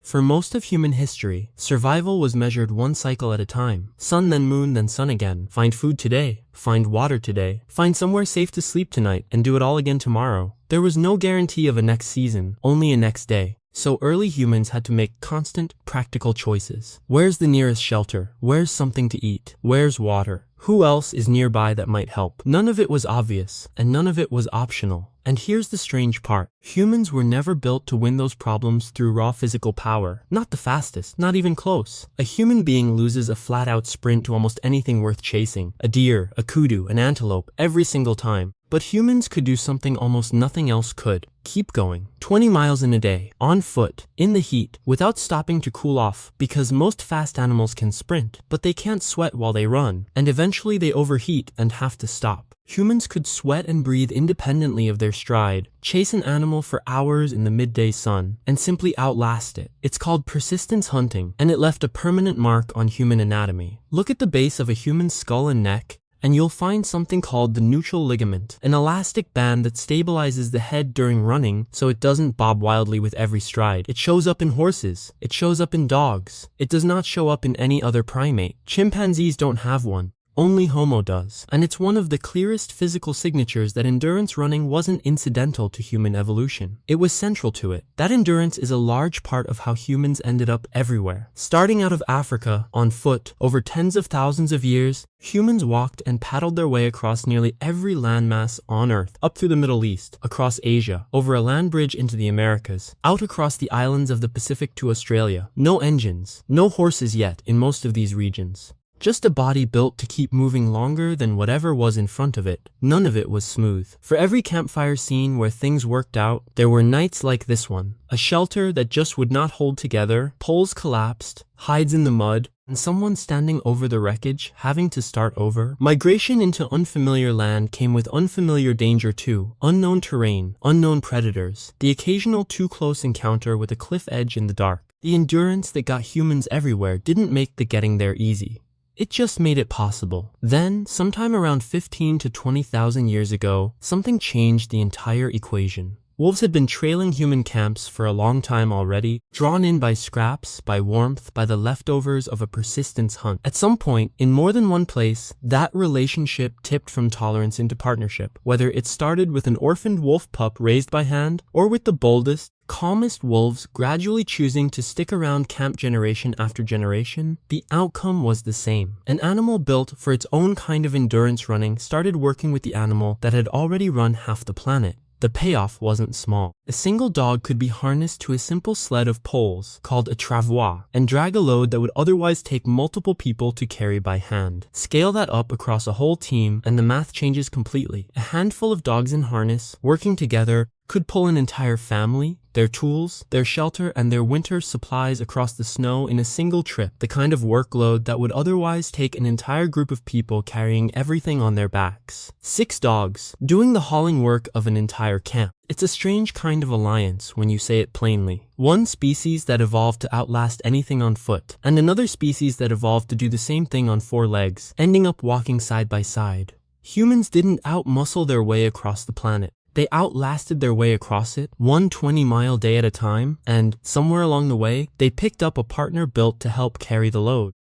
For most of human history, survival was measured one cycle at a time. Sun then moon then sun again. Find food today, find water today, find somewhere safe to sleep tonight, and do it all again tomorrow. There was no guarantee of a next season, only a next day. So early humans had to make constant, practical choices. Where's the nearest shelter? Where's something to eat? Where's water? Who else is nearby that might help? None of it was obvious, and none of it was optional. And here's the strange part. Humans were never built to win those problems through raw physical power. Not the fastest, not even close. A human being loses a flat-out sprint to almost anything worth chasing. A deer, a kudu, an antelope, every single time. But humans could do something almost nothing else could. Keep going. 20 miles in a day, on foot, in the heat, without stopping to cool off, because most fast animals can sprint, but they can't sweat while they run, and eventually they overheat and have to stop. Humans could sweat and breathe independently of their stride, chase an animal for hours in the midday sun, and simply outlast it. It's called persistence hunting, and it left a permanent mark on human anatomy. Look at the base of a human's skull and neck, and you'll find something called the nuchal ligament, an elastic band that stabilizes the head during running so it doesn't bob wildly with every stride. It shows up in horses. It shows up in dogs. It does not show up in any other primate. Chimpanzees don't have one. Only Homo does. And it's one of the clearest physical signatures that endurance running wasn't incidental to human evolution. It was central to it. That endurance is a large part of how humans ended up everywhere. Starting out of Africa, on foot, over tens of thousands of years, humans walked and paddled their way across nearly every landmass on Earth, up through the Middle East, across Asia, over a land bridge into the Americas, out across the islands of the Pacific to Australia. No engines, no horses yet in most of these regions. Just a body built to keep moving longer than whatever was in front of it. None of it was smooth. For every campfire scene where things worked out, there were nights like this one. A shelter that just would not hold together, poles collapsed, hides in the mud, and someone standing over the wreckage, having to start over. Migration into unfamiliar land came with unfamiliar danger too. Unknown terrain, unknown predators, the occasional too close encounter with a cliff edge in the dark. The endurance that got humans everywhere didn't make the getting there easy. It just made it possible. Then, sometime around 15 to 20,000 years ago, something changed the entire equation. Wolves had been trailing human camps for a long time already, drawn in by scraps, by warmth, by the leftovers of a persistence hunt. At some point, in more than one place, that relationship tipped from tolerance into partnership. Whether it started with an orphaned wolf pup raised by hand, or with the boldest, calmest wolves gradually choosing to stick around camp generation after generation, the outcome was the same. An animal built for its own kind of endurance running started working with the animal that had already run half the planet. The payoff wasn't small. A single dog could be harnessed to a simple sled of poles, called a travois, and drag a load that would otherwise take multiple people to carry by hand. Scale that up across a whole team, and the math changes completely. A handful of dogs in harness, working together, could pull an entire family, their tools, their shelter, and their winter supplies across the snow in a single trip, the kind of workload that would otherwise take an entire group of people carrying everything on their backs. 6 dogs, doing the hauling work of an entire camp. It's a strange kind of alliance when you say it plainly. One species that evolved to outlast anything on foot, and another species that evolved to do the same thing on 4 legs, ending up walking side by side. Humans didn't outmuscle their way across the planet. They outlasted their way across it, one 20-mile day at a time, and somewhere along the way, they picked up a partner built to help carry the load.